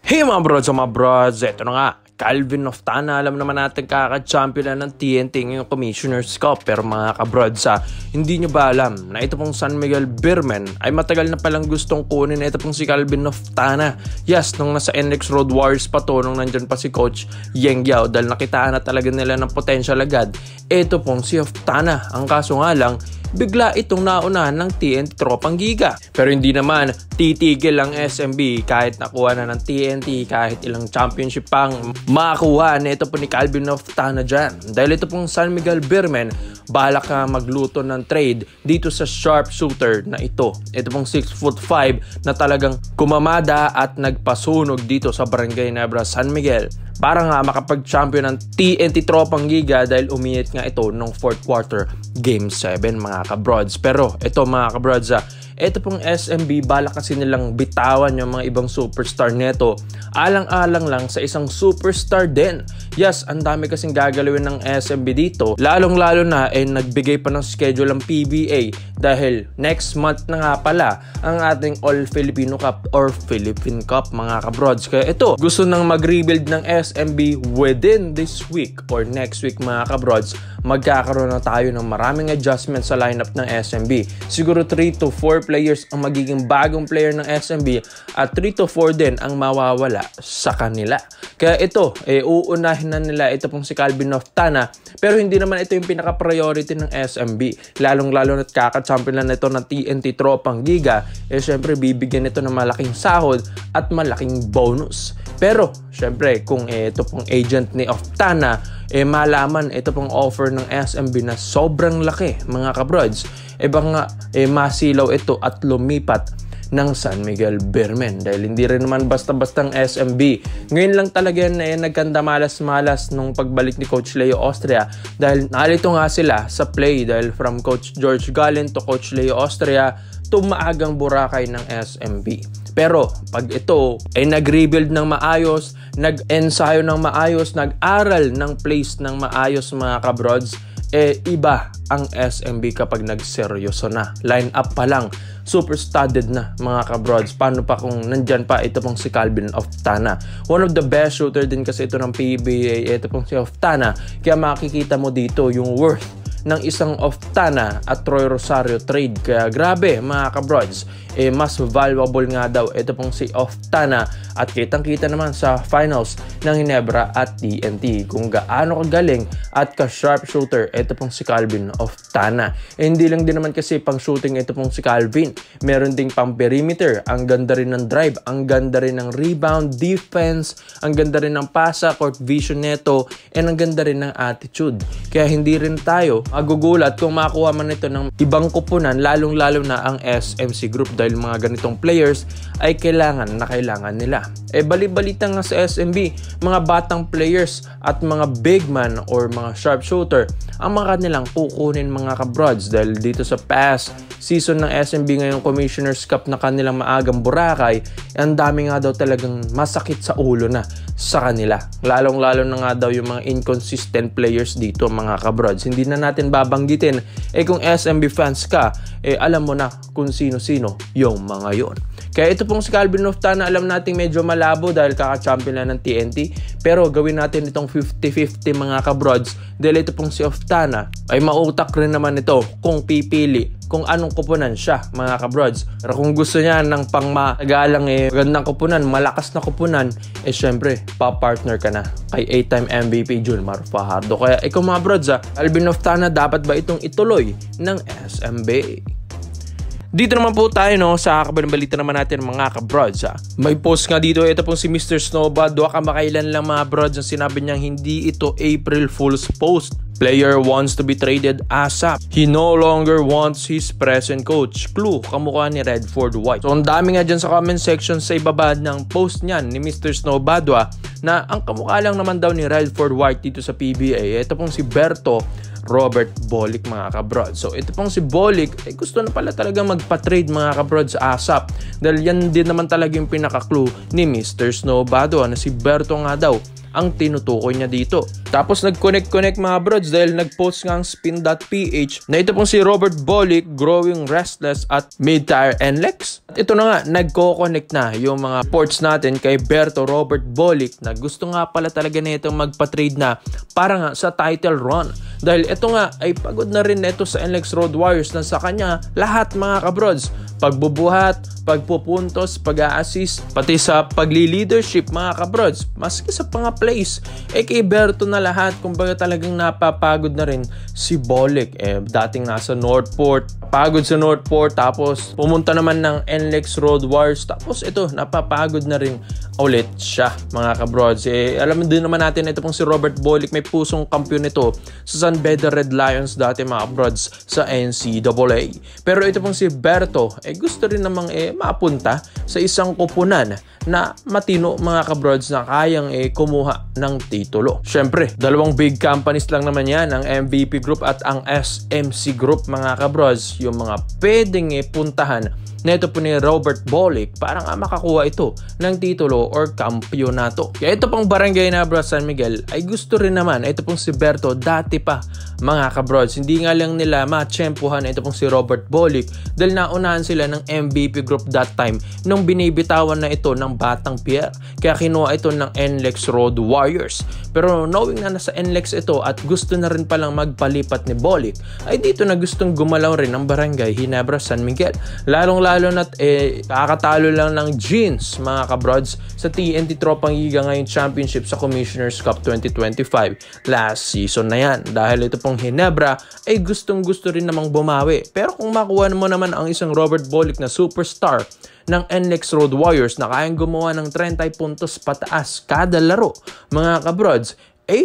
Hey mga brods, eto na nga, Calvin Oftana, alam naman natin kaka-champion na ng TNT ngayong Commissioner's Cup. Pero mga kabrods, hindi nyo ba alam na ito pong San Miguel Beermen ay matagal na palang gustong kunin ito pong si Calvin Oftana. Yes, nung nasa NX Road Warriors pa to, nung nandyan pa si Coach Yeng Yao, dahil nakitaan na talaga nila ng potential agad, ito pong si Oftana. Ang kaso nga lang, bigla itong naunahan ng TNT Tropang Giga. Pero hindi naman titigil ang SMB kahit nakuha na ng TNT, kahit ilang championship pang makakuha na ito po ni Calvin Oftana dyan. Dahil ito pong San Miguel Beermen, balak na magluto ng trade dito sa sharpshooter na ito. Ito pong 6'5" na talagang kumamada at nagpasunog dito sa Barangay Nebra, San Miguel, para nga makapag-champion ng TNT Tropang Giga dahil uminit nga ito nung 4th quarter Game 7 mga kabrods. Pero ito mga kabrods, ito pong SMB balak kasi nilang bitawan yung mga ibang superstar neto, alang-alang lang sa isang superstar din. Yes, ang dami kasing gagalawin ng SMB dito, lalong-lalo na nagbigay pa ng schedule ang PBA dahil next month na nga pala ang ating All Filipino Cup or Philippine Cup mga kabrods. Kaya ito, gusto nang mag-rebuild ng SMB within this week or next week mga kabrods. Magkakaroon na tayo ng maraming adjustments sa lineup ng SMB. Siguro 3 to 4 players ang magiging bagong player ng SMB at 3 to 4 din ang mawawala sa kanila. Kaya ito, uunahin na nila ito pong si Calvin Oftana, pero hindi naman ito yung pinaka-priority ng SMB. Lalong-lalo na't kaka-champion na ito ng TNT Tropang Giga, syempre bibigyan ito ng malaking sahod at malaking bonus. Pero syempre kung ito pong agent ni Oftana, malaman ito pong offer ng SMB na sobrang laki mga kabrods, baka masilaw ito at lumipat ng San Miguel Beermen dahil hindi rin naman basta-bastang SMB. Ngayon lang talaga yan nagkanda malas-malas nung pagbalik ni Coach Leo Austria dahil nalito nga sila sa play dahil from Coach George Gallen to Coach Leo Austria to maagang Boracay ng SMB. Pero pag ito ay nag-rebuild ng maayos, nag-ensayo ng maayos, nag-aral ng plays ng maayos mga kabrods, iba ang SMB kapag nagseryoso na. Line up pa lang, super studded na mga kabrods. Paano pa kung nandyan pa ito pong si Calvin Oftana. One of the best shooter din kasi ito ng PBA, ito pong si Oftana. Kaya makikita mo dito yung worth ng isang Oftana at Troy Rosario trade. Kaya grabe mga kabrods, mas valuable nga daw ito pong si Oftana at kitang-kita naman sa finals ng Ginebra at TNT kung gaano kagaling at ka-sharpshooter ito pong si Calvin Oftana. Hindi lang din naman kasi pang shooting ito pong si Calvin, meron ding pang perimeter, ang ganda rin ng drive, ang ganda rin ng rebound, defense, ang ganda rin ng pasa, court vision neto, and ang ganda rin ng attitude. Kaya hindi rin tayo magugulat kung makuha man ito ng ibang kupunan, lalong-lalo na ang SMC Group dahil mga ganitong players ay kailangan nila. Bali-balita nga sa SMB, mga batang players at mga big man or mga sharpshooter ang mga kanilang kukunin mga kabrods dahil dito sa past season ng SMB ngayong Commissioner's Cup na kanilang maagang Boracay, ang dami nga daw talagang masakit sa ulo na sa kanila. Lalong-lalo na nga daw yung mga inconsistent players dito mga kabrods. Hindi na natin babanggitin, kung SMB fans ka, alam mo na kung sino-sino yung mga yon. Kaya ito pong si Calvin Oftana, alam natin medyo malabo dahil kaka-champion na ng TNT, pero gawin natin itong 50-50 mga kabrods dahil ito pong si Oftana ay mautak rin naman ito kung pipili kung anong kupunan siya mga kabrods. Pero kung gusto niya ng pangmagalang magandang kupunan, malakas na kupunan, syempre pa-partner ka na kay 8-time MVP Julmar Fajardo. Kaya ikaw mga brods, Calvin Oftana, dapat ba itong ituloy ng SMB? Dito naman po tayo sa kabilang balita naman natin mga kabrods. May post nga dito, ito pong si Mr. Snowbad, kamakailan lang mga brods, ang sinabi niyang hindi ito April Fool's post. Player wants to be traded ASAP. He no longer wants his present coach. Clue, kamukha ni Redford White. So ang dami nga dyan sa comment section sa ibaba ng post niyan ni Mr. Snowbadwa na ang kamukha lang naman daw ni Redford White dito sa PBA. Ito pong si Berto Robert Bolick mga kabrods. So ito pong si Bolick gusto na pala talaga magpa-trade mga kabrods ASAP dahil yan din naman talaga yung pinaka-clue ni Mr. Snowbadwa na si Berto nga daw ang tinutukoy niya dito. Tapos nag-connect mga brods dahil nag-post nga ang spin.ph na ito pong si Robert Bolick, growing restless at mid-tire NLEX. Ito na nga, nagko-connect na yung mga reports natin kay Berto Robert Bolick na gusto nga pala talaga nitong magpa-trade na para nga sa title run. Dahil ito nga ay pagod na rin ito sa NLEX Road Warriors na sa kanya lahat mga kabrods. Pagbubuhat, pagpupuntos, pag-a-assist, pati sa pagli-leadership mga kabrods, maski sa mga plays, kay Berto na lahat. Kumbaga talagang napapagod na rin si Bolick. Dating nasa Northport, pagod sa Northport, tapos pumunta naman ng NLEX Road Warriors, tapos ito, napapagod na rin ulit siya mga kabrods. Alam din naman natin, ito pong si Robert Bolick, may pusong kampiyon nito sa San Beda Red Lions dati mga kabrods sa NCAA. Pero ito pong si Berto, gusto rin namang mapunta sa isang koponan na matino mga kabrods na kayang kumuha ng titulo. Syempre, dalawang big companies lang naman yan, ang MVP Group at ang SMC Group mga kabrods, yung mga pwedeng puntahan na ito po ni Robert Bolick para nga makakuha ito ng titulo or kampyonato. Kaya ito pong Barangay Hinebra San Miguel ay gusto rin naman ito pong si Berto dati pa mga kabrods. Hindi nga lang nila matsyempuhan ito pong si Robert Bolick dahil naunahan sila ng MVP Group that time nung binibitawan na ito ng Batang Pierre. Kaya kinuha ito ng NLEX Road Warriors. Pero knowing na nasa NLEX ito at gusto na rin palang magpalipat ni Bolick, ay dito na gustong gumalaw rin ang Barangay Hinebra San Miguel. Lalo na't kakatalo lang ng Jeans mga kabrods sa TNT Tropang Liga ngayong championship sa Commissioner's Cup 2025 last season na yan. Dahil ito pong Hinebra ay gustong gusto rin namang bumawi. Pero kung makuha mo naman ang isang Robert Bolick na superstar ng NLEX Road Warriors na kayang gumawa ng 30 puntos pataas kada laro mga kabrods,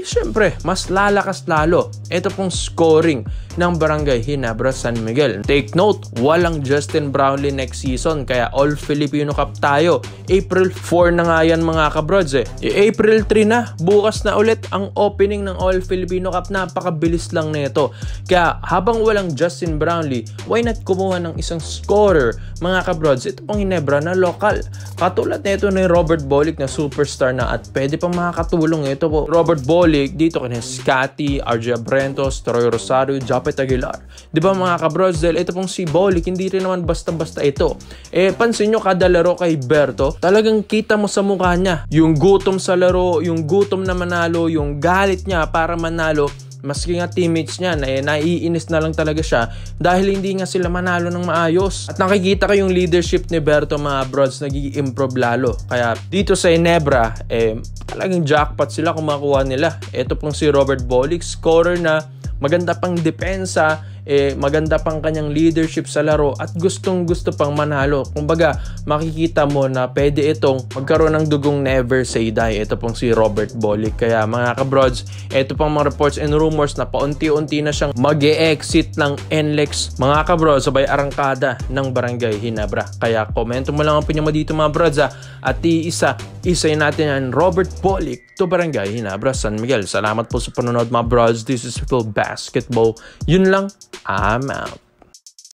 syempre, mas lalakas lalo ito pong scoring ng Barangay Hinebra San Miguel. Take note, walang Justin Brownlee next season, kaya All Filipino Cup tayo. April 4 na nga yan mga kabrods April 3 na, bukas na ulit ang opening ng All Filipino Cup. Napakabilis lang nito. Kaya habang walang Justin Brownlee, why not kumuha ng isang scorer mga kabrods? Ito pong Hinebra na lokal. Katulad nito ni Robert Bolick na superstar na at pwede pang makakatulong ito po. Robert Bolick dito kanya Scotty, RJ Abrentos, Troy Rosario, Japet Aguilar. Diba mga kabrods? Dahil ito pong si Bolick, hindi rin naman basta-basta ito. Pansin nyo kada laro kay Berto, talagang kita mo sa mukha niya yung gutom sa laro, yung gutom na manalo, yung galit niya para manalo. Maski nga teammates niya naiinis na lang talaga siya dahil hindi nga sila manalo ng maayos. At nakikita ko yung leadership ni Berto mga brods nag-i-improve lalo. Kaya dito sa Hinebra talagang jackpot sila kung makuha nila. Ito pong si Robert Bolick, scorer na maganda pang depensa, maganda pang kanyang leadership sa laro at gustong gusto pang manalo. Kumbaga makikita mo na pwede itong magkaroon ng dugong never say die. Ito pong si Robert Bolick. Kaya mga kabrods, ito pang mga reports and rumors na paunti-unti na siyang mag-e-exit ng NLEX mga kabrods sabay arangkada ng Barangay Hinebra. Kaya komento mo lang ang opinion mo dito mga brods at isa-isay natin yan Robert Bolick to Barangay Hinebra San Miguel. Salamat po sa panonood mga brods. This is Phil Basketball. Yun lang. I'm out.